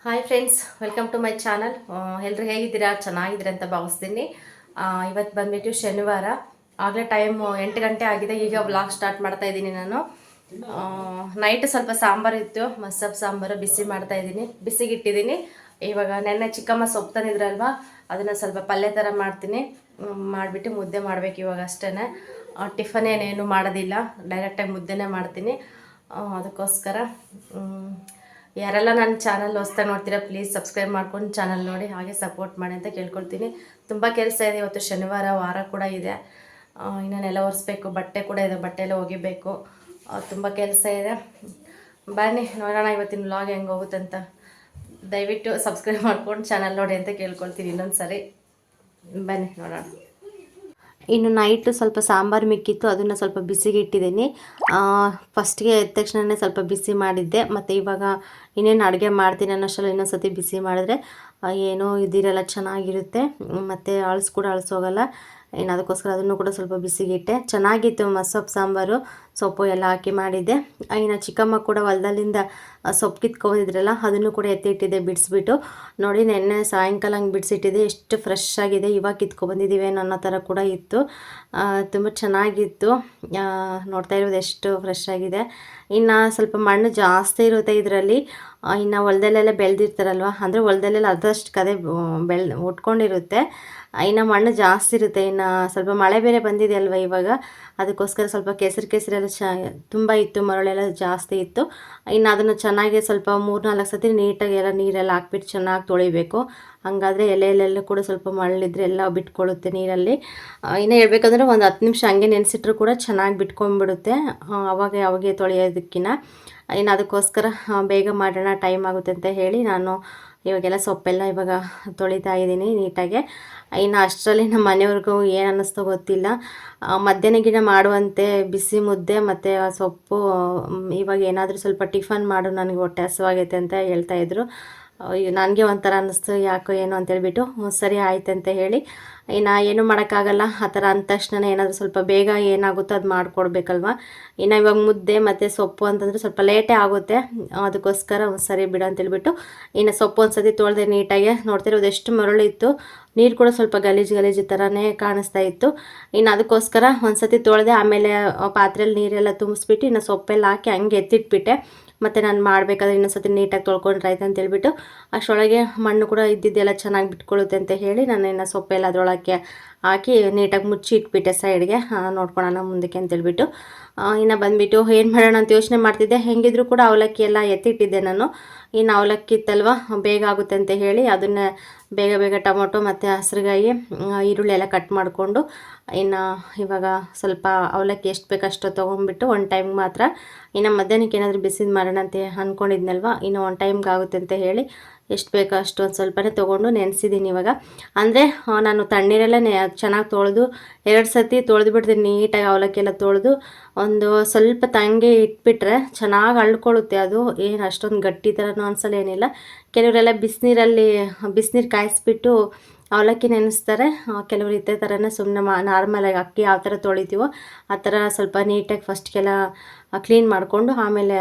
Hi friends, welcome to my channel. ಎಲ್ಲರೂ ಹೇಗಿದ್ದೀರಾ? ಚೆನ್ನಾಗಿದ್ದೀರಾ ಅಂತ ಭಾವಿಸ್ತೀನಿ. ಇವತ್ತು ಬಂದ್ಬಿಟ್ಟು ಶನಿವಾರ. ಆಗಲೇ ಟೈಮ್ 8 ಗಂಟೆ ಆಗಿದೆ. ಈಗ ವ್ಲಾಗ್ ಸ್ಟಾರ್ಟ್ ಮಾಡ್ತಾ ಇದ್ದೀನಿ ನಾನು. ನೈಟ್ ಸ್ವಲ್ಪ ಸಾಂಬಾರು ಇತ್ತು, ಮಸ್ಸಪ್ ಸಾಂಬಾರು ಬಿಸಿ ಮಾಡ್ತಾ ಇದ್ದೀನಿ, ಬಿಸಿಗಿಟ್ಟಿದ್ದೀನಿ. ಇವಾಗ ನೆನ್ನೆ ಚಿಕ್ಕಮ್ಮ ಸೊಪ್ಪು ತಂದಿದ್ರಲ್ವ, ಅದನ್ನು ಸ್ವಲ್ಪ ಪಲ್ಯ ಥರ ಮಾಡ್ತೀನಿ. ಮಾಡಿಬಿಟ್ಟು ಮುದ್ದೆ ಮಾಡಬೇಕು ಇವಾಗ ಅಷ್ಟೇ. ಟಿಫನ್ ಏನೇನು ಮಾಡೋದಿಲ್ಲ, ಡೈರೆಕ್ಟಾಗಿ ಮುದ್ದೆನೇ ಮಾಡ್ತೀನಿ. ಅದಕ್ಕೋಸ್ಕರ ಯಾರೆಲ್ಲ ನನ್ನ ಚಾನಲ್ ಹೊಸ್ದಾಗಿ ನೋಡ್ತೀರಾ ಪ್ಲೀಸ್ ಸಬ್ಸ್ಕ್ರೈಬ್ ಮಾಡ್ಕೊಂಡು ಚಾನಲ್ ನೋಡಿ, ಹಾಗೆ ಸಪೋರ್ಟ್ ಮಾಡಿ ಅಂತ ಕೇಳ್ಕೊಳ್ತೀನಿ. ತುಂಬ ಕೆಲಸ ಇದೆ. ಇವತ್ತು ಶನಿವಾರ, ವಾರ ಕೂಡ ಇದೆ. ಇನ್ನು ನೆಲ ಒರೆಸ್ಬೇಕು, ಬಟ್ಟೆ ಕೂಡ ಇದೆ, ಬಟ್ಟೆ ಎಲ್ಲ ಒಗಿಬೇಕು. ತುಂಬ ಕೆಲಸ ಇದೆ. ಬನ್ನಿ ನೋಡೋಣ ಇವತ್ತಿನ ವ್ಲಾಗ್ ಹೆಂಗೆ ಹೋಗುತ್ತೆ ಅಂತ. ದಯವಿಟ್ಟು ಸಬ್ಸ್ಕ್ರೈಬ್ ಮಾಡ್ಕೊಂಡು ಚಾನಲ್ ನೋಡಿ ಅಂತ ಕೇಳ್ಕೊಳ್ತೀನಿ ಇನ್ನೊಂದು ಸರಿ. ಬನ್ನಿ ನೋಡೋಣ. ಇನ್ನು ನೈಟು ಸ್ವಲ್ಪ ಸಾಂಬಾರು ಮಿಕ್ಕಿತ್ತು, ಅದನ್ನು ಸ್ವಲ್ಪ ಬಿಸಿಗೆ ಇಟ್ಟಿದ್ದೀನಿ. ಫಸ್ಟ್ಗೆ ಎದ್ದ ತಕ್ಷಣವೇ ಸ್ವಲ್ಪ ಬಿಸಿ ಮಾಡಿದ್ದೆ, ಮತ್ತು ಇವಾಗ ಇನ್ನೇನು ಅಡುಗೆ ಮಾಡ್ತೀನಿ ಅನ್ನೋಷ್ಟರಲ್ಲಿ ಇನ್ನೊಂದು ಸತಿ ಬಿಸಿ ಮಾಡಿದ್ರೆ ಏನೋ ಇದಿರಲ್ಲ, ಚೆನ್ನಾಗಿರುತ್ತೆ, ಮತ್ತು ಅಳಿಸ್ ಕೂಡ ಅಳಿಸೋಗಲ್ಲ. ಇನ್ನು ಅದಕ್ಕೋಸ್ಕರ ಅದನ್ನು ಕೂಡ ಸ್ವಲ್ಪ ಬಿಸಿಗಿಟ್ಟೆ. ಚೆನ್ನಾಗಿತ್ತು ಮಸ್ಸೊಪ್ಪು ಸಾಂಬಾರು, ಸೊಪ್ಪು ಎಲ್ಲ ಹಾಕಿ ಮಾಡಿದ್ದೆ. ಇನ್ನು ಚಿಕ್ಕಮ್ಮ ಕೂಡ ಹೊಲದಲ್ಲಿಂದ ಸೊಪ್ಪು ಕಿತ್ಕೊಂಡಿದ್ರಲ್ಲ, ಅದನ್ನು ಕೂಡ ಎತ್ತಿಟ್ಟಿದ್ದೆ ಬಿಡಿಸ್ಬಿಟ್ಟು. ನೋಡಿ ನೆನ್ನೆ ಸಾಯಂಕಾಲ ಹಂಗೆ ಬಿಡಿಸಿಟ್ಟಿದ್ದೆ, ಎಷ್ಟು ಫ್ರೆಶ್ ಆಗಿದೆ. ಇವಾಗ ಕಿತ್ಕೊಬಂದಿದ್ದೀವಿ ಅನ್ನೋ ಥರ ಕೂಡ ಇತ್ತು. ತುಂಬ ಚೆನ್ನಾಗಿತ್ತು. ನೋಡ್ತಾ ಇರೋದು ಎಷ್ಟು ಫ್ರೆಶ್ ಆಗಿದೆ. ಇನ್ನು ಸ್ವಲ್ಪ ಮಣ್ಣು ಜಾಸ್ತಿ ಇರುತ್ತೆ ಇದರಲ್ಲಿ. ಇನ್ನು ಹೊಲದಲ್ಲೆಲ್ಲ ಬೆಳೆದಿರ್ತಾರಲ್ವ, ಅಂದರೆ ಹೊಲದಲ್ಲೆಲ್ಲ ಅರ್ಧಷ್ಟು ಕದೆ ಉಟ್ಕೊಂಡಿರುತ್ತೆ. ಇನ್ನು ಮಣ್ಣು ಜಾಸ್ತಿ ಇರುತ್ತೆ. ಇನ್ನು ಸ್ವಲ್ಪ ಮಳೆ ಬೇರೆ ಬಂದಿದೆ ಅಲ್ವ ಇವಾಗ, ಅದಕ್ಕೋಸ್ಕರ ಸ್ವಲ್ಪ ಕೆಸರೆಲ್ಲ ತುಂಬ ಇತ್ತು, ಮರಳೆಲ್ಲ ಜಾಸ್ತಿ ಇತ್ತು. ಇನ್ನು ಅದನ್ನು ಚೆನ್ನಾಗಿ ಸ್ವಲ್ಪ 3-4 ಸತಿ ನೀಟಾಗಿ ಎಲ್ಲ ನೀರೆಲ್ಲ ಹಾಕ್ಬಿಟ್ಟು ಚೆನ್ನಾಗಿ ತೊಳಿಬೇಕು. ಹಾಗಾದರೆ ಎಲೆಯಲ್ಲೆಲ್ಲ ಕೂಡ ಸ್ವಲ್ಪ ಮರಳಿದ್ರೆ ಎಲ್ಲ ಬಿಟ್ಕೊಳ್ಳುತ್ತೆ ನೀರಲ್ಲಿ. ಇನ್ನು ಹೇಳ್ಬೇಕಂದ್ರೆ ಒಂದು 10 ನಿಮಿಷ ಹಂಗೆ ನೆನೆಸಿಟ್ರು ಕೂಡ ಚೆನ್ನಾಗಿ ಬಿಟ್ಕೊಂಡ್ಬಿಡುತ್ತೆ, ಅವಾಗೆ ತೊಳೆಯೋದಕ್ಕಿಂತ. ಇನ್ನು ಅದಕ್ಕೋಸ್ಕರ ಬೇಗ ಮಾಡೋಣ, ಟೈಮ್ ಆಗುತ್ತೆ ಅಂತ ಹೇಳಿ ನಾನು ಇವಾಗೆಲ್ಲ ಸೊಪ್ಪೆಲ್ಲ ಇವಾಗ ತೊಳಿತಾ ಇದ್ದೀನಿ ನೀಟಾಗೆ. ಇನ್ನು ಅಷ್ಟರಲ್ಲಿ ನಮ್ಮ ಮನೆಯವ್ರಿಗೂ ಏನು ಅನ್ನಿಸ್ತೋ ಗೊತ್ತಿಲ್ಲ, ಮಧ್ಯಾಹ್ನಗಿನ ಮಾಡುವಂತೆ ಬಿಸಿ ಮುದ್ದೆ ಮತ್ತು ಸೊಪ್ಪು, ಇವಾಗ ಏನಾದರೂ ಸ್ವಲ್ಪ ಟಿಫನ್ ಮಾಡು, ನನಗೆ ಹೊಟ್ಟೆ ಹಸಿವಾಗೈತೆ ಅಂತ ಹೇಳ್ತಾಯಿದ್ರು. ನನಗೆ ಒಂಥರ ಅನ್ನಿಸ್ತು, ಯಾಕೋ ಏನೋ ಅಂತೇಳ್ಬಿಟ್ಟು ಸರಿ ಆಯ್ತು ಅಂತ ಹೇಳಿ. ಇನ್ನು ಏನೂ ಮಾಡೋಕ್ಕಾಗಲ್ಲ, ಆ ಥರ ಅಂದ ತಕ್ಷಣ ಏನಾದರೂ ಸ್ವಲ್ಪ ಬೇಗ ಏನಾಗುತ್ತೋ ಅದು ಮಾಡಿಕೊಡ್ಬೇಕಲ್ವ. ಇನ್ನು ಇವಾಗ ಮುದ್ದೆ ಮತ್ತು ಸೊಪ್ಪು ಅಂತಂದರೆ ಸ್ವಲ್ಪ ಲೇಟೇ ಆಗುತ್ತೆ, ಅದಕ್ಕೋಸ್ಕರ ಸರಿ ಬಿಡು ಅಂತೇಳ್ಬಿಟ್ಟು ಇನ್ನು ಸೊಪ್ಪು ಒಂದು ಸತಿ ತೊಳೆದೆ ನೀಟಾಗಿ. ನೋಡ್ತಿರೋದು ಎಷ್ಟು ಮರಳಿತ್ತು, ನೀರು ಕೂಡ ಸ್ವಲ್ಪ ಗಲೀಜು ಥರನೇ ಕಾಣಿಸ್ತಾ ಇತ್ತು. ಇನ್ನು ಅದಕ್ಕೋಸ್ಕರ ಒಂದು ಸತಿ ತೊಳೆದೆ, ಆಮೇಲೆ ಪಾತ್ರೆಯಲ್ಲಿ ನೀರೆಲ್ಲ ತುಂಬಿಸ್ಬಿಟ್ಟು ಇನ್ನು ಸೊಪ್ಪೆಲ್ಲ ಹಾಕಿ ಹಂಗೆ ಎತ್ತಿಟ್ಬಿಟ್ಟೆ. ಮತ್ತು ನಾನು ಮಾಡಬೇಕಾದ್ರೆ ಇನ್ನೊಂದು ಸತಿ ನೀಟಾಗಿ ತೊಳ್ಕೊಂಡ್ರೆ ಆಯ್ತು ಅಂತೇಳ್ಬಿಟ್ಟು, ಅಷ್ಟರೊಳಗೆ ಮಣ್ಣು ಕೂಡ ಇದ್ದಿದ್ದೆಲ್ಲ ಚೆನ್ನಾಗಿ ಬಿಟ್ಕೊಳ್ಳುತ್ತೆ ಅಂತ ಹೇಳಿ ನಾನು ಇನ್ನು ಸೊಪ್ಪೆಲ್ಲ ಅದರೊಳಗೆ ಹಾಕಿ ನೀಟಾಗಿ ಮುಚ್ಚಿ ಇಟ್ಬಿಟ್ಟೆ ಸೈಡ್ಗೆ, ನೋಡ್ಕೊಳ್ಳೋಣ ಮುಂದಕ್ಕೆ ಅಂತೇಳ್ಬಿಟ್ಟು. ಇನ್ನು ಬಂದುಬಿಟ್ಟು ಏನು ಮಾಡೋಣ ಅಂತ ಯೋಚನೆ ಮಾಡ್ತಿದ್ದೆ. ಹೆಂಗಿದ್ರು ಕೂಡ ಅವಲಕ್ಕಿ ಎಲ್ಲ ಎತ್ತಿಟ್ಟಿದ್ದೆ ನಾನು. ಇನ್ನು ಅವಲಕ್ಕಿ ಇತ್ತಲ್ವ, ಬೇಗ ಆಗುತ್ತೆ ಅಂತ ಹೇಳಿ ಅದನ್ನು ಬೇಗ ಟೊಮೊಟೊ ಮತ್ತು ಹಸ್ರುಗಾಯಿ, ಈರುಳ್ಳಿ ಎಲ್ಲ ಕಟ್ ಮಾಡಿಕೊಂಡು ಇನ್ನು ಇವಾಗ ಸ್ವಲ್ಪ ಅವಲಕ್ಕಿ ಎಷ್ಟು ಬೇಕಷ್ಟು ತೊಗೊಂಡ್ಬಿಟ್ಟು ಒಂದು ಟೈಮ್ ಮಾತ್ರ, ಇನ್ನು ಮಧ್ಯಾಹ್ನಕ್ಕೆ ಏನಾದರೂ ಬಿಸಿದು ಮಾಡೋಣ ಅಂತ ಅಂದ್ಕೊಂಡಿದ್ನಲ್ವ, ಇನ್ನು ಒಂದು ಟೈಮ್ಗೆ ಆಗುತ್ತೆ ಅಂತ ಹೇಳಿ ಎಷ್ಟು ಬೇಕೋ ಅಷ್ಟು ಒಂದು ಸ್ವಲ್ಪನೇ ತೊಗೊಂಡು ನೆನೆಸಿದ್ದೀನಿ ಇವಾಗ. ಅಂದರೆ ನಾನು ತಣ್ಣೀರೆಲ್ಲ ಚೆನ್ನಾಗಿ ತೊಳೆದು 2 ಸತಿ ತೊಳೆದು ಬಿಡ್ತೀನಿ ನೀಟಾಗಿ. ಅವಲಕ್ಕಿ ಎಲ್ಲ ತೊಳೆದು ಒಂದು ಸ್ವಲ್ಪ ತಂಗೆ ಇಟ್ಬಿಟ್ರೆ ಚೆನ್ನಾಗಿ ಅಳ್ಕೊಳ್ಳುತ್ತೆ. ಅದು ಏನು ಅಷ್ಟೊಂದು ಗಟ್ಟಿ ಥರನೂ ಅನ್ಸಲ್ಲ, ಏನಿಲ್ಲ. ಕೆಲವರೆಲ್ಲ ಬಿಸಿನೀರು ಕಾಯಿಸ್ಬಿಟ್ಟು ಅವಲಕ್ಕಿ ನೆನೆಸ್ತಾರೆ, ಕೆಲವರು ಇದೇ ಥರನೇ ಸುಮ್ಮನೆ ನಾರ್ಮಲಾಗಿ ಅಕ್ಕಿ ಯಾವ ಥರ ತೊಳಿತೀವೋ ಆ ಥರ ಸ್ವಲ್ಪ ನೀಟಾಗಿ ಫಸ್ಟ್ಗೆಲ್ಲ ಕ್ಲೀನ್ ಮಾಡಿಕೊಂಡು ಆಮೇಲೆ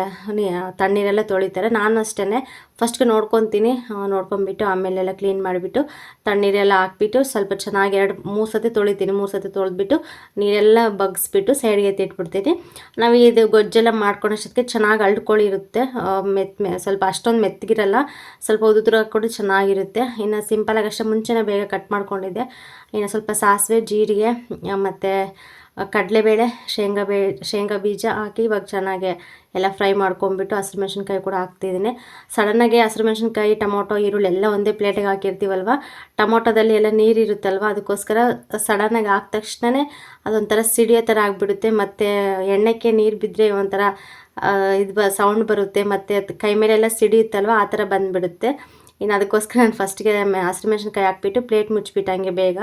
ತಣ್ಣೀರೆಲ್ಲ ತೊಳಿತಾರೆ. ನಾನು ಅಷ್ಟೇ ಫಸ್ಟ್ಗೆ ನೋಡ್ಕೊಂಬಿಟ್ಟು ಆಮೇಲೆಲ್ಲ ಕ್ಲೀನ್ ಮಾಡಿಬಿಟ್ಟು ತಣ್ಣೀರೆಲ್ಲ ಹಾಕ್ಬಿಟ್ಟು ಸ್ವಲ್ಪ ಚೆನ್ನಾಗಿ 2-3 ಸತಿ ತೊಳಿತೀನಿ. 3 ಸತಿ ತೊಳೆದ್ಬಿಟ್ಟು ನೀರೆಲ್ಲ ಬಗ್ಗಿಸ್ಬಿಟ್ಟು ಸೈಡ್ಗೆ ಎತ್ತಿಟ್ಬಿಡ್ತೀನಿ. ನಾವು ಇದು ಗೊಜ್ಜೆಲ್ಲ ಮಾಡ್ಕೊಳೋಷ್ಟೊತ್ತಿಗೆ ಚೆನ್ನಾಗಿ ಅಳ್ಕೊಳ್ಳಿರುತ್ತೆ, ಸ್ವಲ್ಪ ಅಷ್ಟೊಂದು ಮೆತ್ತಗಿರಲ್ಲ, ಸ್ವಲ್ಪ ಉದುರು ಹಾಕ್ಕೊಂಡು ಚೆನ್ನಾಗಿರುತ್ತೆ. ಇನ್ನು ಸಿಂಪಲಾಗಿ ಅಷ್ಟೇ ಮುಂಚೆನೇ ಬೇಗ ಕಟ್ ಮಾಡ್ಕೊಂಡಿದ್ದೆ. ಇನ್ನು ಸ್ವಲ್ಪ ಸಾಸಿವೆ, ಜೀರಿಗೆ ಮತ್ತು ಕಡಲೆಬೇಳೆ, ಶೇಂಗಾ ಬೀಜ ಹಾಕಿ ಇವಾಗ ಚೆನ್ನಾಗಿ ಎಲ್ಲ ಫ್ರೈ ಮಾಡ್ಕೊಂಬಿಟ್ಟು ಹಸಿರುಮೆಣ್ಸಿನ್ಕಾಯಿ ಕೂಡ ಹಾಕ್ತಿದ್ದೀನಿ. ಸಡನ್ನಾಗಿ ಹಸಿರುಮೆಣ್ಸಿನ್ಕಾಯಿ, ಟೊಮೊಟೊ, ಈರುಳ್ಳಿ ಎಲ್ಲ ಒಂದೇ ಪ್ಲೇಟಿಗೆ ಹಾಕಿರ್ತೀವಲ್ವ, ಟೊಮೊಟೊದಲ್ಲಿ ಎಲ್ಲ ನೀರಿರುತ್ತಲ್ವ, ಅದಕ್ಕೋಸ್ಕರ ಸಡನ್ನಾಗಿ ಹಾಕಿದ ತಕ್ಷಣವೇ ಅದೊಂಥರ ಸಿಡಿಯೋ ಥರ ಆಗಿಬಿಡುತ್ತೆ. ಮತ್ತು ಎಣ್ಣೆಗೆ ನೀರು ಬಿದ್ದರೆ ಒಂಥರ ಸೌಂಡ್ ಬರುತ್ತೆ, ಮತ್ತು ಕೈ ಮೇಲೆಲ್ಲ ಸಿಡಿಯುತ್ತಲ್ವ, ಆ ಥರ ಬಂದುಬಿಡುತ್ತೆ. ಇನ್ನು ಅದಕ್ಕೋಸ್ಕರ ನಾನು ಫಸ್ಟಿಗೆ ಹಸಿರುಮೆಣ್ಸಿನ್ಕಾಯಿ ಹಾಕ್ಬಿಟ್ಟು ಪ್ಲೇಟ್ ಮುಚ್ಚಿಬಿಟ್ಟು ಹಂಗೆ ಬೇಗ,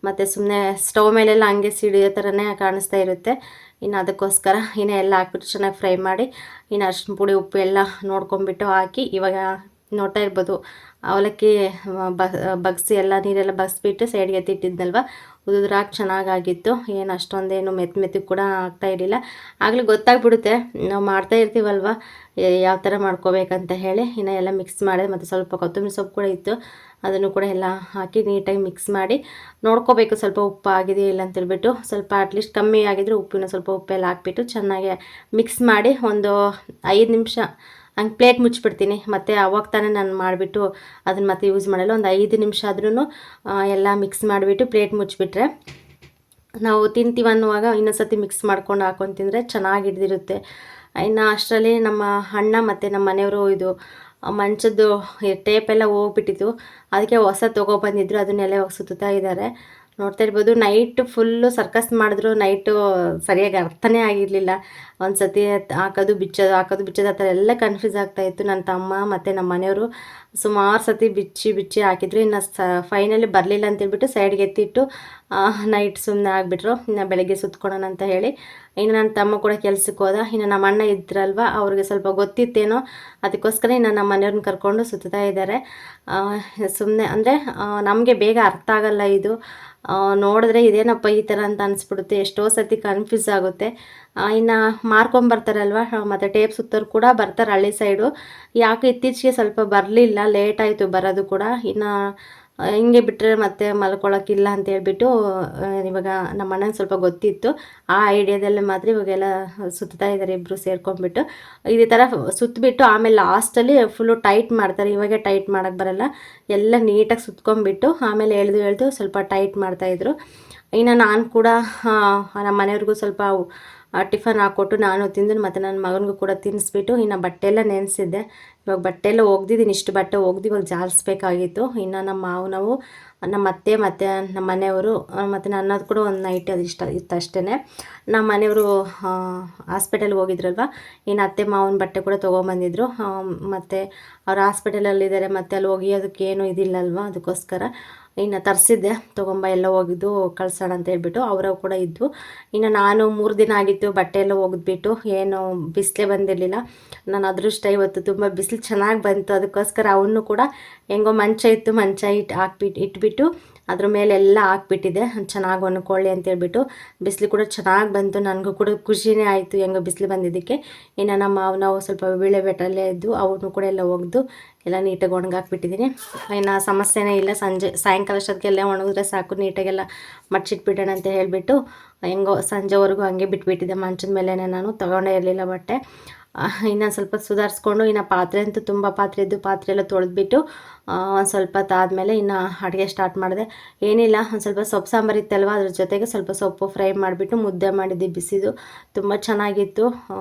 ಮತ್ತು ಸುಮ್ಮನೆ ಸ್ಟವ್ ಮೇಲೆಲ್ಲ ಹಂಗೆ ಸಿಡಿಯೋ ಥರನೇ ಕಾಣಿಸ್ತಾ ಇರುತ್ತೆ. ಇನ್ನು ಅದಕ್ಕೋಸ್ಕರ ಇನ್ನು ಎಲ್ಲ ಹಾಕ್ಬಿಟ್ಟು ಚೆನ್ನಾಗಿ ಫ್ರೈ ಮಾಡಿ ಇನ್ನು ಅರಿಶಿನ ಪುಡಿ, ಉಪ್ಪು ಎಲ್ಲ ನೋಡ್ಕೊಂಬಿಟ್ಟು ಹಾಕಿ ಇವಾಗ ನೋಡ್ತಾ ಇರ್ಬೋದು ಅವಲಕ್ಕಿ ಬಗ್ಸಿ ಎಲ್ಲ ನೀರೆಲ್ಲ ಬಗ್ಸ್ಬಿಟ್ಟು ಸೈಡ್ಗೆ ಎತ್ತಿಟ್ಟಿದ್ನಲ್ವ, ಉದುರಾಗಿ ಚೆನ್ನಾಗಾಗಿತ್ತು. ಏನು ಅಷ್ಟೊಂದೇನು ಮೆತ್ತಗೆ ಕೂಡ ಆಗ್ತಾಯಿರಲಿಲ್ಲ. ಆಗಲೇ ಗೊತ್ತಾಗ್ಬಿಡುತ್ತೆ ನಾವು ಮಾಡ್ತಾ ಇರ್ತೀವಲ್ವ ಯಾವ ಥರ ಮಾಡ್ಕೋಬೇಕಂತ ಹೇಳಿ. ಇನ್ನು ಎಲ್ಲ ಮಿಕ್ಸ್ ಮಾಡಿದೆ. ಮತ್ತು ಸ್ವಲ್ಪ ಕೊತ್ತಂಬರಿ ಸೊಪ್ಪು ಕೂಡ ಇತ್ತು, ಅದನ್ನು ಕೂಡ ಎಲ್ಲ ಹಾಕಿ ನೀಟಾಗಿ ಮಿಕ್ಸ್ ಮಾಡಿ ನೋಡ್ಕೋಬೇಕು ಸ್ವಲ್ಪ ಉಪ್ಪು ಆಗಿದೆಯಾ ಇಲ್ಲ ಅಂತೇಳ್ಬಿಟ್ಟು. ಸ್ವಲ್ಪ ಅಟ್ಲೀಸ್ಟ್ ಕಮ್ಮಿ ಆಗಿದ್ರೆ ಉಪ್ಪಿನ ಸ್ವಲ್ಪ ಉಪ್ಪೆಲ್ಲ ಹಾಕ್ಬಿಟ್ಟು ಚೆನ್ನಾಗಿ ಮಿಕ್ಸ್ ಮಾಡಿ ಒಂದು 5 ನಿಮಿಷ ಹಂಗೆ ಪ್ಲೇಟ್ ಮುಚ್ಚಿಬಿಡ್ತೀನಿ. ಮತ್ತು ಅವಾಗ ತಾನೇ ನಾನು ಮಾಡಿಬಿಟ್ಟು ಅದನ್ನು ಮತ್ತೆ ಯೂಸ್ ಮಾಡಲ್ಲ. ಒಂದು 5 ನಿಮಿಷ ಆದ್ರೂ ಎಲ್ಲ ಮಿಕ್ಸ್ ಮಾಡಿಬಿಟ್ಟು ಪ್ಲೇಟ್ ಮುಚ್ಚಿಬಿಟ್ರೆ ನಾವು ತಿಂತೀವಿ ಅನ್ನುವಾಗ ಇನ್ನೊಂದು ಸತಿ ಮಿಕ್ಸ್ ಮಾಡ್ಕೊಂಡು ಹಾಕೊಂಡು ತಿಂದರೆ ಚೆನ್ನಾಗಿ ಹಿಡ್ದಿರುತ್ತೆ. ಇನ್ನು ಅಷ್ಟರಲ್ಲಿ ನಮ್ಮ ಅಣ್ಣ ಮತ್ತು ನಮ್ಮ ಮನೆಯವರು ಇದು ಮಂಚದ್ದು ಟೇಪೆಲ್ಲ ಹೋಗ್ಬಿಟ್ಟಿತ್ತು, ಅದಕ್ಕೆ ಹೊಸ ತೊಗೊಬಂದಿದ್ರು. ಅದನ್ನೆಲ್ಲ ಇವಾಗ ಸುತ್ತಾ ಇದ್ದಾರೆ, ನೋಡ್ತಾ ಇರ್ಬೋದು. ನೈಟ್ ಫುಲ್ಲು ಸರ್ಕಸ್ ಮಾಡಿದ್ರು. ನೈಟು ಸರಿಯಾಗಿ ಅರ್ಥನೇ ಆಗಿರಲಿಲ್ಲ. ಒಂದು ಸತಿ ಹಾಕೋದು ಬಿಚ್ಚೋದು ಆ ಥರ ಎಲ್ಲ ಕನ್ಫ್ಯೂಸ್ ಆಗ್ತಾಯಿತ್ತು. ನನ್ನ ತಮ್ಮ ಮತ್ತು ನಮ್ಮ ಮನೆಯವರು ಸುಮಾರು ಸತಿ ಬಿಚ್ಚಿ ಹಾಕಿದ್ರು. ಇನ್ನು ಫೈನಲಿ ಬರಲಿಲ್ಲ ಅಂತೇಳ್ಬಿಟ್ಟು ಸೈಡ್ಗೆ ಎತ್ತಿಟ್ಟು ನೈಟ್ ಸುಮ್ಮನೆ ಆಗಿಬಿಟ್ರು. ಇನ್ನು ಬೆಳಗ್ಗೆ ಸುತ್ಕೊಳೋಣ ಅಂತ ಹೇಳಿ. ಇನ್ನು ನನ್ನ ತಮ್ಮ ಕೂಡ ಕೆಲ್ಸಕ್ಕೆ ಹೋದ. ಇನ್ನು ನಮ್ಮ ಅಣ್ಣ ಇದ್ರಲ್ವ, ಅವ್ರಿಗೆ ಸ್ವಲ್ಪ ಗೊತ್ತಿತ್ತೇನೋ, ಅದಕ್ಕೋಸ್ಕರ ಇನ್ನು ನಮ್ಮ ಮನೆಯವ್ರನ್ನ ಕರ್ಕೊಂಡು ಸುತ್ತಾ ಇದ್ದಾರೆ. ಸುಮ್ಮನೆ ಅಂದರೆ ನಮಗೆ ಬೇಗ ಅರ್ಥ ಆಗಲ್ಲ ಇದು. ನೋಡಿದ್ರೆ ಇದೇನಪ್ಪ ಈ ಥರ ಅಂತ ಅನಿಸ್ಬಿಡುತ್ತೆ. ಎಷ್ಟೋ ಸತಿ ಕನ್ಫ್ಯೂಸ್ ಆಗುತ್ತೆ. ಇನ್ನು ಮಾರ್ಕೊಂಬರ್ತಾರಲ್ವ, ಮತ್ತು ಟೇಪ್ ಸುತ್ತೋರು ಕೂಡ ಬರ್ತಾರೆ ಹಳ್ಳಿ ಸೈಡು. ಯಾಕೆ ಇತ್ತೀಚೆಗೆ ಸ್ವಲ್ಪ ಬರಲಿಲ್ಲ, ಲೇಟ್ ಆಯಿತು ಬರೋದು ಕೂಡ. ಇನ್ನು ಹಿಂಗೆ ಬಿಟ್ಟರೆ ಮತ್ತೆ ಮಲ್ಕೊಳ್ಳೋಕ್ಕಿಲ್ಲ ಅಂತ ಹೇಳ್ಬಿಟ್ಟು ಇವಾಗ ನಮ್ಮ ಅಣ್ಣಂಗೆ ಸ್ವಲ್ಪ ಗೊತ್ತಿತ್ತು. ಆ ಐಡಿಯಾದಲ್ಲೇ ಮಾತ್ರ ಇವಾಗೆಲ್ಲ ಸುತ್ತಾ ಇದ್ದಾರೆ ಇಬ್ಬರು ಸೇರ್ಕೊಂಡ್ಬಿಟ್ಟು. ಇದೇ ಥರ ಸುತ್ತಬಿಟ್ಟು ಆಮೇಲೆ ಲಾಸ್ಟಲ್ಲಿ ಫುಲ್ಲು ಟೈಟ್ ಮಾಡ್ತಾರೆ. ಇವಾಗೆ ಟೈಟ್ ಮಾಡೋಕ್ಕೆ ಬರಲ್ಲ, ಎಲ್ಲ ನೀಟಾಗಿ ಸುತ್ಕೊಂಡ್ಬಿಟ್ಟು ಆಮೇಲೆ ಎಳೆದು ಸ್ವಲ್ಪ ಟೈಟ್ ಮಾಡ್ತಾಯಿದ್ರು. ಇನ್ನು ನಾನು ಕೂಡ ನಮ್ಮ ಮನೆಯವ್ರಿಗೂ ಸ್ವಲ್ಪ ಟಿಫನ್ ಹಾಕ್ಕೊಟ್ಟು ನಾನು ತಿಂದು ಮತ್ತು ನನ್ನ ಮಗನಿಗೂ ಕೂಡ ತಿನ್ನಿಸ್ಬಿಟ್ಟು ಇನ್ನು ಬಟ್ಟೆ ಎಲ್ಲ ನೆನೆಸಿದ್ದೆ. ಇವಾಗ ಬಟ್ಟೆ ಎಲ್ಲ ಒಗ್ದಿದ್ದೀನಿ, ಇಷ್ಟು ಬಟ್ಟೆ ಒಗ್ದು ಇವಾಗ ಜಾಲಿಸ್ಬೇಕಾಗಿತ್ತು. ಇನ್ನು ನಮ್ಮ ಮಾವನವು, ನಮ್ಮ ಅತ್ತೆ ಮತ್ತು ನಮ್ಮ ಮನೆಯವರು ಮತ್ತು ನನ್ನದು ಕೂಡ ಒಂದು ನೈಟ್ ಅದು ಇತ್ತು ಅಷ್ಟೇ. ನಮ್ಮ ಮನೆಯವರು ಹಾಸ್ಪಿಟಲ್ಗೆ ಹೋಗಿದ್ರಲ್ವ, ಇನ್ನು ಅತ್ತೆ ಮಾವನ ಬಟ್ಟೆ ಕೂಡ ತೊಗೊಂಬಂದಿದ್ರು. ಮತ್ತು ಅವ್ರು ಹಾಸ್ಪಿಟಲಲ್ಲಿದ್ದಾರೆ, ಮತ್ತು ಅಲ್ಲಿ ಒಗಿಯೋದಕ್ಕೇನು ಇದಿಲ್ಲಲ್ವ, ಅದಕ್ಕೋಸ್ಕರ ಇನ್ನು ತರಿಸಿದ್ದೆ. ತೊಗೊಂಬ ಎಲ್ಲ ಒಗೆದು ಕಳ್ಸೋಣ ಅಂತ ಹೇಳ್ಬಿಟ್ಟು ಅವರು ಕೂಡ ಇದ್ವು. ಇನ್ನು ನಾನು 3 ದಿನ ಆಗಿತ್ತು ಬಟ್ಟೆ ಎಲ್ಲ ಒಗೆದ್ಬಿಟ್ಟು, ಏನು ಬಿಸಿಲೇ ಬಂದಿರಲಿಲ್ಲ. ನಾನು ಅದೃಷ್ಟ ಇವತ್ತು ತುಂಬ ಬಿಸಿಲು ಚೆನ್ನಾಗಿ ಬಂತು. ಅದಕ್ಕೋಸ್ಕರ ಅವನು ಕೂಡ ಹೆಂಗೋ ಮಂಚ ಇಟ್ಬಿಟ್ಟು ಅದ್ರ ಮೇಲೆಲ್ಲ ಹಾಕ್ಬಿಟ್ಟಿದೆ, ಚೆನ್ನಾಗಿ ಒಣಕೊಳ್ಳಿ ಅಂತೇಳ್ಬಿಟ್ಟು. ಬಿಸಿಲು ಕೂಡ ಚೆನ್ನಾಗಿ ಬಂತು, ನನಗೂ ಕೂಡ ಖುಷಿನೇ ಆಯಿತು ಹೆಂಗೋ ಬಿಸಿಲು ಬಂದಿದ್ದಕ್ಕೆ. ಇನ್ನು ನಮ್ಮ ನಾವು ಸ್ವಲ್ಪ ವೀಳೆ ಬೆಟ್ಟಲ್ಲೇ ಇದ್ದು ಅವನು ಕೂಡ ಎಲ್ಲ ಒಗೆದು ಎಲ್ಲ ನೀಟಾಗಿ ಒಣಗಾಕ್ಬಿಟ್ಟಿದ್ದೀನಿ. ಇನ್ನು ಸಮಸ್ಯೆನೇ ಇಲ್ಲ. ಸಾಯಂಕಾಲ ಅಷ್ಟೊತ್ತಿಗೆಲ್ಲ ಒಣಗಿದ್ರೆ ಸಾಕು, ನೀಟಾಗೆಲ್ಲ ಮಡ್ಚಿಟ್ಬಿಡೋಣ ಅಂತ ಹೇಳಿಬಿಟ್ಟು ಹೆಂಗೋ ಸಂಜೆವರೆಗೂ ಹಂಗೆ ಬಿಟ್ಬಿಟ್ಟಿದ್ದೆ ಮಂಚದ ಮೇಲೇ. ನಾನು ತೊಗೊಂಡೇ ಇರಲಿಲ್ಲ ಬಟ್ಟೆ. ಇನ್ನೊಂದು ಸ್ವಲ್ಪ ಸುಧಾರಿಸ್ಕೊಂಡು ಇನ್ನು ಪಾತ್ರೆ ಅಂತೂ ತುಂಬ ಪಾತ್ರೆ ಇದ್ದು ಪಾತ್ರೆ ಎಲ್ಲ ತೊಳೆದ್ಬಿಟ್ಟು ಒಂದು ಸ್ವಲ್ಪ ಹೊತ್ತಾದಮೇಲೆ ಇನ್ನು ಅಡುಗೆ ಸ್ಟಾರ್ಟ್ ಮಾಡಿದೆ. ಏನಿಲ್ಲ, ಒಂದು ಸ್ವಲ್ಪ ಸೊಪ್ಪು ಸಾಂಬಾರು ಇತ್ತಲ್ವ, ಅದ್ರ ಜೊತೆಗೆ ಸ್ವಲ್ಪ ಸೊಪ್ಪು ಫ್ರೈ ಮಾಡಿಬಿಟ್ಟು ಮುದ್ದೆ ಮಾಡಿದ್ದೆ ಬಿಸಿದು. ತುಂಬ ಚೆನ್ನಾಗಿತ್ತು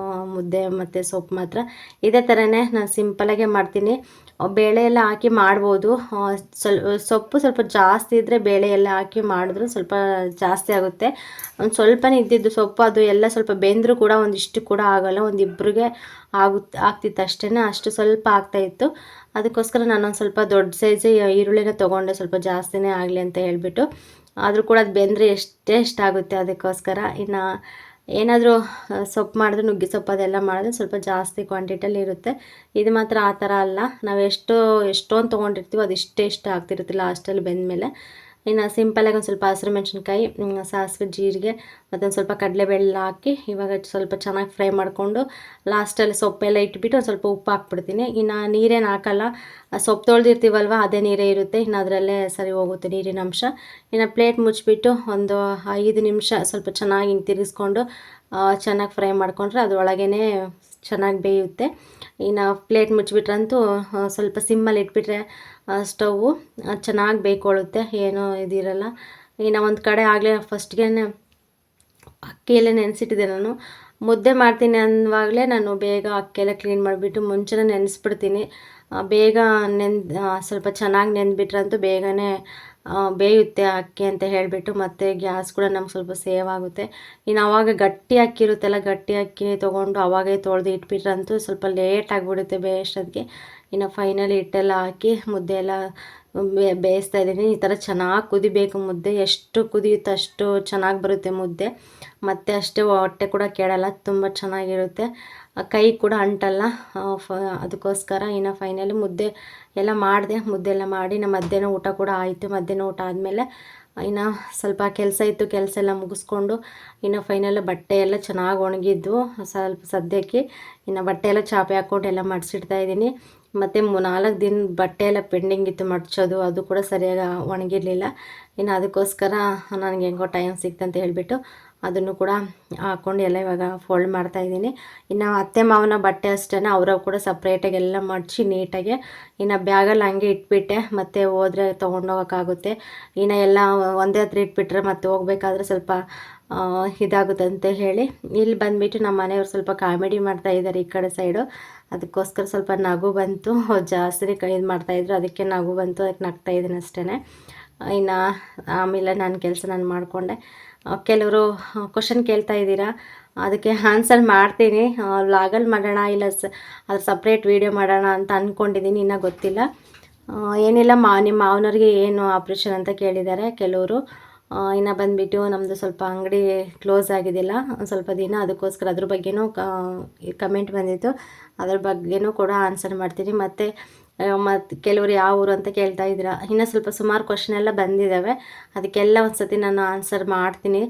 ಮುದ್ದೆ ಮತ್ತು ಸೊಪ್ಪು ಮಾತ್ರ. ಇದೇ ಥರನೇ ನಾನು ಸಿಂಪಲಾಗೆ ಮಾಡ್ತೀನಿ. ಬೇಳೆ ಎಲ್ಲ ಹಾಕಿ ಮಾಡ್ಬೋದು. ಸೊಪ್ಪು ಸ್ವಲ್ಪ ಜಾಸ್ತಿ ಇದ್ದರೆ ಬೇಳೆ ಎಲ್ಲ ಹಾಕಿ ಮಾಡಿದ್ರು ಸ್ವಲ್ಪ ಜಾಸ್ತಿ ಆಗುತ್ತೆ. ಒಂದು ಸ್ವಲ್ಪನೇ ಇದ್ದಿದ್ದು ಸೊಪ್ಪು, ಅದು ಎಲ್ಲ ಸ್ವಲ್ಪ ಬೆಂದರೂ ಕೂಡ ಒಂದಿಷ್ಟು ಕೂಡ ಆಗೋಲ್ಲ, ಒಂದಿಬ್ಬರಿಗೆ ಆಗ್ತಿತ್ತು ಅಷ್ಟೇ. ಅಷ್ಟು ಸ್ವಲ್ಪ ಆಗ್ತಾಯಿತ್ತು. ಅದಕ್ಕೋಸ್ಕರ ನಾನೊಂದು ಸ್ವಲ್ಪ ದೊಡ್ಡ ಸೈಜ್ ಈರುಳ್ಳಿನ ತೊಗೊಂಡೆ, ಸ್ವಲ್ಪ ಜಾಸ್ತಿನೇ ಆಗಲಿ ಅಂತ ಹೇಳ್ಬಿಟ್ಟು. ಆದರೂ ಕೂಡ ಅದು ಬೆಂದರೆ ಎಷ್ಟಾಗುತ್ತೆ, ಅದಕ್ಕೋಸ್ಕರ. ಇನ್ನು ಏನಾದರೂ ಸೊಪ್ಪು ಮಾಡಿದ್ರೆ ನುಗ್ಗೆ ಸೊಪ್ಪು ಅದೆಲ್ಲ ಮಾಡಿದ್ರೆ ಸ್ವಲ್ಪ ಜಾಸ್ತಿ ಕ್ವಾಂಟಿಟಿಯಲ್ಲಿ ಇರುತ್ತೆ. ಇದು ಮಾತ್ರ ಆ ಥರ ಅಲ್ಲ, ನಾವು ಎಷ್ಟೊಂದು ತೊಗೊಂಡಿರ್ತೀವೋ ಅದು ಇಷ್ಟು ಆಗ್ತಿರುತ್ತೆ ಲಾಸ್ಟಲ್ಲಿ ಬೆಂದಮೇಲೆ. ಇನ್ನು ಸಿಂಪಲಾಗಿ ಒಂದು ಸ್ವಲ್ಪ ಹಸಿರು ಮೆಣಸಿನ್ಕಾಯಿ, ಸಾಸಿವೆ, ಜೀರಿಗೆ ಮತ್ತು ಒಂದು ಸ್ವಲ್ಪ ಕಡಲೆಬೇಳೆ ಹಾಕಿ ಇವಾಗ ಸ್ವಲ್ಪ ಚೆನ್ನಾಗಿ ಫ್ರೈ ಮಾಡಿಕೊಂಡು ಲಾಸ್ಟಲ್ಲಿ ಸೊಪ್ಪೆಲ್ಲ ಇಟ್ಬಿಟ್ಟು ಒಂದು ಸ್ವಲ್ಪ ಉಪ್ಪು ಹಾಕ್ಬಿಡ್ತೀನಿ. ಇನ್ನು ನೀರೇನು ಹಾಕಲ್ಲ, ಸೊಪ್ಪು ತೊಳೆದಿರ್ತೀವಲ್ವ ಅದೇ ನೀರೇ ಇರುತ್ತೆ, ಇನ್ನು ಅದರಲ್ಲೇ ಸರಿ ಹೋಗುತ್ತೆ ನೀರಿನ ಅಂಶ. ಇನ್ನು ಪ್ಲೇಟ್ ಮುಚ್ಚಿಬಿಟ್ಟು ಒಂದು 5 ನಿಮಿಷ ಸ್ವಲ್ಪ ಚೆನ್ನಾಗಿ ಹಿಂಗೆ ತಿರುಗಿಸ್ಕೊಂಡು ಚೆನ್ನಾಗಿ ಫ್ರೈ ಮಾಡಿಕೊಂಡ್ರೆ ಅದರೊಳಗೇ ಚೆನ್ನಾಗಿ ಬೇಯುತ್ತೆ. ಇನ್ನು ಪ್ಲೇಟ್ ಮುಚ್ಚಿಬಿಟ್ರಂತೂ ಸ್ವಲ್ಪ ಸಿಮ್ಮಲ್ಲಿ ಇಟ್ಬಿಟ್ರೆ ಸ್ಟವ್ವು ಚೆನ್ನಾಗಿ ಬೇಯ್ಕೊಳ್ಳುತ್ತೆ, ಏನೂ ಇದಿರಲ್ಲ. ಇನ್ನು ಒಂದು ಕಡೆ ಆಗಲೇ ಫಸ್ಟ್ಗೆ ಅಕ್ಕಿಯಲ್ಲೇ ನೆನೆಸಿಟ್ಟಿದ್ದೆ. ನಾನು ಮುದ್ದೆ ಮಾಡ್ತೀನಿ ಅನ್ನುವಾಗಲೇ ನಾನು ಬೇಗ ಅಕ್ಕಿಯೆಲ್ಲ ಕ್ಲೀನ್ ಮಾಡಿಬಿಟ್ಟು ಮುಂಚೆನೇ ನೆನೆಸ್ಬಿಡ್ತೀನಿ. ಬೇಗ ಸ್ವಲ್ಪ ಚೆನ್ನಾಗಿ ನೆಂದ್ಬಿಟ್ರಂತೂ ಬೇಗನೆ ಬೇಯುತ್ತೆ ಅಕ್ಕಿ ಅಂತ ಹೇಳಿಬಿಟ್ಟು. ಮತ್ತು ಗ್ಯಾಸ್ ಕೂಡ ನಮ್ಗೆ ಸ್ವಲ್ಪ ಸೇವ್ ಆಗುತ್ತೆ. ಇನ್ನು ಆವಾಗ ಗಟ್ಟಿ ಅಕ್ಕಿ ಇರುತ್ತಲ್ಲ, ಗಟ್ಟಿ ಅಕ್ಕಿ ತೊಗೊಂಡು ಆವಾಗೇ ತೊಳೆದು ಇಟ್ಬಿಟ್ರಂತೂ ಸ್ವಲ್ಪ ಲೇಟ್ ಆಗಿಬಿಡುತ್ತೆ ಬೇಯಿಸೋದಕ್ಕೆ. ಇನ್ನು ಫೈನಲಿ ಹಿಟ್ಟೆಲ್ಲ ಹಾಕಿ ಮುದ್ದೆ ಎಲ್ಲ ಬೇಯಿಸ್ತಾ ಇದ್ದೀನಿ. ಈ ಥರ ಚೆನ್ನಾಗಿ ಕುದಿಬೇಕು ಮುದ್ದೆ, ಎಷ್ಟು ಕುದಿಯುತ್ತೋ ಅಷ್ಟು ಚೆನ್ನಾಗಿ ಬರುತ್ತೆ ಮುದ್ದೆ. ಮತ್ತು ಅಷ್ಟೇ ಹೊಟ್ಟೆ ಕೂಡ ಕೆಡಲ್ಲ, ತುಂಬ ಚೆನ್ನಾಗಿರುತ್ತೆ, ಕೈ ಕೂಡ ಅಂಟಲ್ಲ. ಅದಕ್ಕೋಸ್ಕರ ಇನ್ನು ಫೈನಲಿ ಮುದ್ದೆ ಎಲ್ಲ ಮಾಡಿದೆ. ಮುದ್ದೆ ಎಲ್ಲ ಮಾಡಿ ನಮ್ಮ ಮಧ್ಯಾಹ್ನ ಊಟ ಕೂಡ ಆಯಿತು. ಮಧ್ಯಾಹ್ನ ಊಟ ಆದಮೇಲೆ ಇನ್ನು ಸ್ವಲ್ಪ ಕೆಲಸ ಇತ್ತು, ಕೆಲಸ ಎಲ್ಲ ಮುಗಿಸ್ಕೊಂಡು ಇನ್ನು ಫೈನಲ್ ಬಟ್ಟೆ ಎಲ್ಲ ಚೆನ್ನಾಗಿ ಒಣಗಿದ್ದು ಸ್ವಲ್ಪ ಸದ್ಯಕ್ಕೆ ಇನ್ನು ಬಟ್ಟೆ ಎಲ್ಲ ಚಾಪೆ ಹಾಕ್ಕೊಂಡು ಎಲ್ಲ ಮಡಿಸಿಡ್ತಾ ಇದ್ದೀನಿ. ಮತ್ತು 4 ದಿನ ಬಟ್ಟೆ ಎಲ್ಲ ಪೆಂಡಿಂಗ್ ಇತ್ತು ಮಡ್ಚೋದು, ಅದು ಕೂಡ ಸರಿಯಾಗಿ ಒಣಗಿರಲಿಲ್ಲ. ಇನ್ನು ಅದಕ್ಕೋಸ್ಕರ ನನಗೆ ಹೆಂಗೋ ಟೈಮ್ ಸಿಕ್ತಂತ ಹೇಳಿಬಿಟ್ಟು ಅದನ್ನು ಕೂಡ ಹಾಕ್ಕೊಂಡು ಎಲ್ಲ ಇವಾಗ ಫೋಲ್ಡ್ ಮಾಡ್ತಾಯಿದ್ದೀನಿ. ಇನ್ನು ಅತ್ತೆ ಮಾವನ ಬಟ್ಟೆ ಅಷ್ಟೇ ಅವರ ಕೂಡ ಸಪ್ರೇಟಾಗಿ ಎಲ್ಲ ಮಡಚಿ ನೀಟಾಗಿ ಇನ್ನು ಬ್ಯಾಗಲ್ಲಿ ಹಂಗೆ ಇಟ್ಬಿಟ್ಟೆ, ಮತ್ತು ಹೋದರೆ ತೊಗೊಂಡೋಗೋಕ್ಕಾಗುತ್ತೆ. ಇನ್ನು ಎಲ್ಲ ಒಂದೇ ಹತ್ರ ಇಟ್ಬಿಟ್ರೆ ಮತ್ತೆ ಹೋಗ್ಬೇಕಾದ್ರೆ ಸ್ವಲ್ಪ ಇದಾಗುತ್ತೆ ಅಂತ ಹೇಳಿ ಇಲ್ಲಿ ಬಂದುಬಿಟ್ಟು ನಮ್ಮ ಮನೆಯವ್ರು ಸ್ವಲ್ಪ ಕಾಮಿಡಿ ಮಾಡ್ತಾಯಿದ್ದಾರೆ ಈ ಕಡೆ ಸೈಡು. ಅದಕ್ಕೋಸ್ಕರ ಸ್ವಲ್ಪ ನಗು ಬಂತು, ಜಾಸ್ತಿ ಇದು ಮಾಡ್ತಾಯಿದ್ರು, ಅದಕ್ಕೆ ನಗು ಬಂತು, ಅದಕ್ಕೆ ನಗ್ತಾಯಿದ್ದೀನಿ ಅಷ್ಟೇ. ಇನ್ನು ಆಮೇಲೆ ನನ್ನ ಕೆಲಸ ನಾನು ಮಾಡಿಕೊಂಡೆ. ಕೆಲವರು ಕ್ವಶನ್ ಕೇಳ್ತಾ ಇದ್ದೀರಾ, ಅದಕ್ಕೆ ಆನ್ಸರ್ ಮಾಡ್ತೀನಿ. ವ್ಲಾಗಲ್ಲಿ ಮಾಡೋಣ ಇಲ್ಲ ಅದು ಸಪ್ರೇಟ್ ವೀಡಿಯೋ ಮಾಡೋಣ ಅಂತ ಅಂದ್ಕೊಂಡಿದ್ದೀನಿ, ಇನ್ನೂ ಗೊತ್ತಿಲ್ಲ. ಏನಿಲ್ಲ ನಿಮ್ಮ ಮಾವನವ್ರಿಗೆ ಏನು ಆಪ್ರೇಷನ್ ಅಂತ ಕೇಳಿದ್ದಾರೆ ಕೆಲವರು. ಇನ್ನು ಬಂದುಬಿಟ್ಟು ನಮ್ಮದು ಸ್ವಲ್ಪ ಅಂಗಡಿ ಕ್ಲೋಸ್ ಆಗಿದ್ದಿಲ್ಲ ಸ್ವಲ್ಪ ದಿನ, ಅದಕ್ಕೋಸ್ಕರ ಅದ್ರ ಬಗ್ಗೆನೂ ಕಮೆಂಟ್ ಬಂದಿತ್ತು, ಅದ್ರ ಬಗ್ಗೆನೂ ಕೂಡ ಆನ್ಸರ್ ಮಾಡ್ತೀನಿ. ಮತ್ತು ಕೆಲವರು ಯಾವ ಊರು ಅಂತ ಕೇಳ್ತಾ ಇದ್ದೀರಾ. ಇನ್ನೂ ಸ್ವಲ್ಪ ಸುಮಾರು ಕ್ವಶನ್ ಎಲ್ಲ ಬಂದಿದ್ದಾವೆ, ಅದಕ್ಕೆಲ್ಲ ಒಂದು ಸತಿ ನಾನು ಆನ್ಸರ್ ಮಾಡ್ತೀನಿ.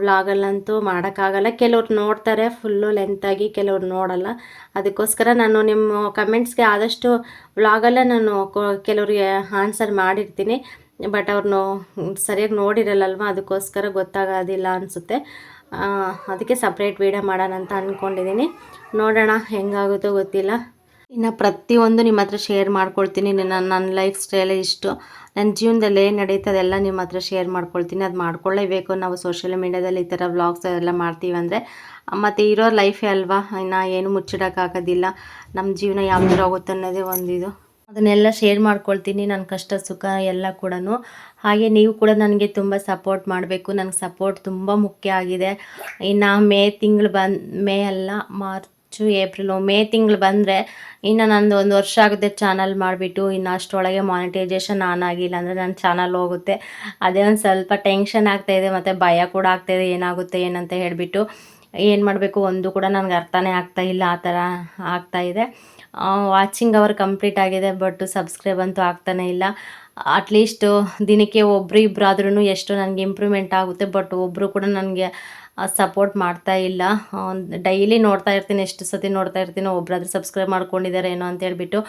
ವ್ಲಾಗಲ್ಲಂತೂ ಮಾಡೋಕ್ಕಾಗಲ್ಲ, ಕೆಲವ್ರು ನೋಡ್ತಾರೆ ಫುಲ್ಲು ಲೆಂತಾಗಿ, ಕೆಲವ್ರು ನೋಡಲ್ಲ. ಅದಕ್ಕೋಸ್ಕರ ನಾನು ನಿಮ್ಮ ಕಮೆಂಟ್ಸ್ಗೆ ಆದಷ್ಟು ವ್ಲಾಗಲ್ಲೇ ನಾನು ಕೆಲವ್ರಿಗೆ ಆನ್ಸರ್ ಮಾಡಿರ್ತೀನಿ. ಬಟ್ ಅವ್ರನ್ನು ಸರಿಯಾಗಿ ನೋಡಿರಲ್ಲಲ್ವ, ಅದಕ್ಕೋಸ್ಕರ ಗೊತ್ತಾಗೋದಿಲ್ಲ ಅನಿಸುತ್ತೆ. ಅದಕ್ಕೆ ಸಪ್ರೇಟ್ ವೀಡಿಯೋ ಮಾಡೋಣ ಅಂತ ಅಂದ್ಕೊಂಡಿದ್ದೀನಿ. ನೋಡೋಣ ಹೆಂಗಾಗುತ್ತೋ ಗೊತ್ತಿಲ್ಲ. ಇನ್ನು ಪ್ರತಿಯೊಂದು ನಿಮ್ಮ ಹತ್ರ ಶೇರ್ ಮಾಡ್ಕೊಳ್ತೀನಿ. ನನ್ನ ಲೈಫ್ ಸ್ಟೈಲ್ ಇಷ್ಟು, ನನ್ನ ಜೀವನದಲ್ಲಿ ಏನು ನಡೀತದೆಲ್ಲ ನಿಮ್ಮ ಹತ್ರ ಶೇರ್ ಮಾಡ್ಕೊಳ್ತೀನಿ. ಅದು ಮಾಡ್ಕೊಳ್ಳೇಬೇಕು. ನಾವು ಸೋಷಿಯಲ್ ಮೀಡ್ಯಾದಲ್ಲಿ ಈ ಥರ ವ್ಲಾಗ್ಸ್ ಎಲ್ಲ ಮಾಡ್ತೀವಿ ಅಂದರೆ ಮತ್ತು ಇರೋ ಲೈಫೇ ಅಲ್ವಾ, ಇನ್ನು ಏನು ಮುಚ್ಚಿಡೋಕ್ಕಾಗೋದಿಲ್ಲ. ನಮ್ಮ ಜೀವನ ಯಾವ ಥರ ಹೋಗುತ್ತೆ ಅನ್ನೋದೇ ಒಂದಿದು, ಅದನ್ನೆಲ್ಲ ಶೇರ್ ಮಾಡ್ಕೊಳ್ತೀನಿ, ನನ್ನ ಕಷ್ಟ ಸುಖ ಎಲ್ಲ ಕೂಡ. ಹಾಗೆ ನೀವು ಕೂಡ ನನಗೆ ತುಂಬ ಸಪೋರ್ಟ್ ಮಾಡಬೇಕು. ನನಗೆ ಸಪೋರ್ಟ್ ತುಂಬ ಮುಖ್ಯ ಆಗಿದೆ. ಇನ್ನು ಮೇ ಅಲ್ಲ, ಮಾರ್ಚು ಏಪ್ರಿಲು ಮೇ ತಿಂಗಳು ಬಂದರೆ ಇನ್ನು ನಂದು 1 ವರ್ಷ ಆಗುತ್ತೆ ಚಾನಲ್ ಮಾಡಿಬಿಟ್ಟು. ಇನ್ನು ಅಷ್ಟರೊಳಗೆ ಮಾನಿಟೈಸೇಷನ್ ಆನ್ ಆಗಿಲ್ಲ ಅಂದರೆ ನನ್ನ ಚಾನಲ್ ಹೋಗುತ್ತೆ. ಅದೇ ಒಂದು ಸ್ವಲ್ಪ ಟೆನ್ಷನ್ ಆಗ್ತಾಯಿದೆ, ಮತ್ತು ಭಯ ಕೂಡ ಆಗ್ತಾಯಿದೆ, ಏನಾಗುತ್ತೆ ಏನಂತ ಹೇಳಿಬಿಟ್ಟು. ಏನು ಮಾಡಬೇಕು ಒಂದು ಕೂಡ ನನಗೆ ಅರ್ಥನೇ ಆಗ್ತಾಯಿಲ್ಲ, ಆ ಥರ ಆಗ್ತಾಯಿದೆ. ವಾಚಿಂಗ್ ಅವರ್ ಕಂಪ್ಲೀಟ್ ಆಗಿದೆ, ಬಟ್ ಸಬ್ಸ್ಕ್ರೈಬ್ ಅಂತೂ ಆಗ್ತಾನೇ ಇಲ್ಲ. ಅಟ್ಲೀಸ್ಟು ದಿನಕ್ಕೆ ಒಬ್ಬರು ಇಬ್ಬರು ಆದ್ರೂ ಎಷ್ಟು ನನಗೆ ಇಂಪ್ರೂವ್ಮೆಂಟ್ ಆಗುತ್ತೆ, ಬಟ್ ಒಬ್ಬರು ಕೂಡ ನನಗೆ ಸಪೋರ್ಟ್ ಮಾಡ್ತಾ ಇಲ್ಲ. ಡೈಲಿ ನೋಡ್ತಾ ಇರ್ತೀನಿ, ಎಷ್ಟು ಸತಿ ನೋಡ್ತಾ ಇರ್ತೀನಿ, ಒಬ್ಬರಾದ್ರೂ ಸಬ್ಸ್ಕ್ರೈಬ್ ಮಾಡ್ಕೊಂಡಿದ್ದಾರೆ ಏನೋ ಅಂತ ಹೇಳ್ಬಿಟ್ಟು.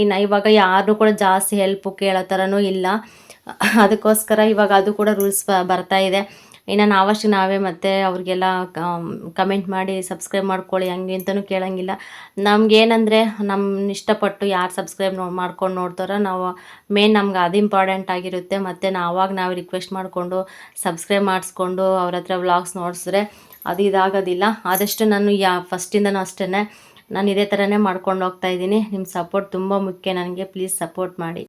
ಇನ್ನು ಇವಾಗ ಯಾರು ಕೂಡ ಜಾಸ್ತಿ ಹೆಲ್ಪು ಕೇಳೋ ಥರನೂ ಇಲ್ಲ. ಅದಕ್ಕೋಸ್ಕರ ಇವಾಗ ಅದು ಕೂಡ ರೂಲ್ಸ್ ಬರ್ತಾ ಇದೆ. ಇನ್ನು ನಾವೇ ಮತ್ತು ಅವ್ರಿಗೆಲ್ಲ ಕಮೆಂಟ್ ಮಾಡಿ ಸಬ್ಸ್ಕ್ರೈಬ್ ಮಾಡ್ಕೊಳ್ಳಿ ಹಂಗೆ ಅಂತಲೂ ಕೇಳೋಂಗಿಲ್ಲ. ನಮಗೇನಂದರೆ ನಮ್ಮ ಇಷ್ಟಪಟ್ಟು ಯಾರು ಸಬ್ಸ್ಕ್ರೈಬ್ ಮಾಡ್ಕೊಂಡು ನೋಡ್ತಾರೋ ನಾವು ನಮ್ಗೆ ಅದು ಇಂಪಾರ್ಟೆಂಟ್ ಆಗಿರುತ್ತೆ. ಮತ್ತು ನಾವು ರಿಕ್ವೆಸ್ಟ್ ಮಾಡಿಕೊಂಡು ಸಬ್ಸ್ಕ್ರೈಬ್ ಮಾಡಿಸ್ಕೊಂಡು ಅವ್ರ ಹತ್ರ ವ್ಲಾಗ್ಸ್ ನೋಡಿಸಿದ್ರೆ ಅದು ಇದಾಗೋದಿಲ್ಲ. ಆದಷ್ಟು ನಾನು ಫಸ್ಟಿಂದನೂ ಅಷ್ಟೇ ನಾನು ಇದೇ ಥರನೇ ಮಾಡ್ಕೊಂಡು ಹೋಗ್ತಾಯಿದ್ದೀನಿ. ನಿಮ್ಮ ಸಪೋರ್ಟ್ ತುಂಬ ಮುಖ್ಯ ನನಗೆ, ಪ್ಲೀಸ್ ಸಪೋರ್ಟ್ ಮಾಡಿ.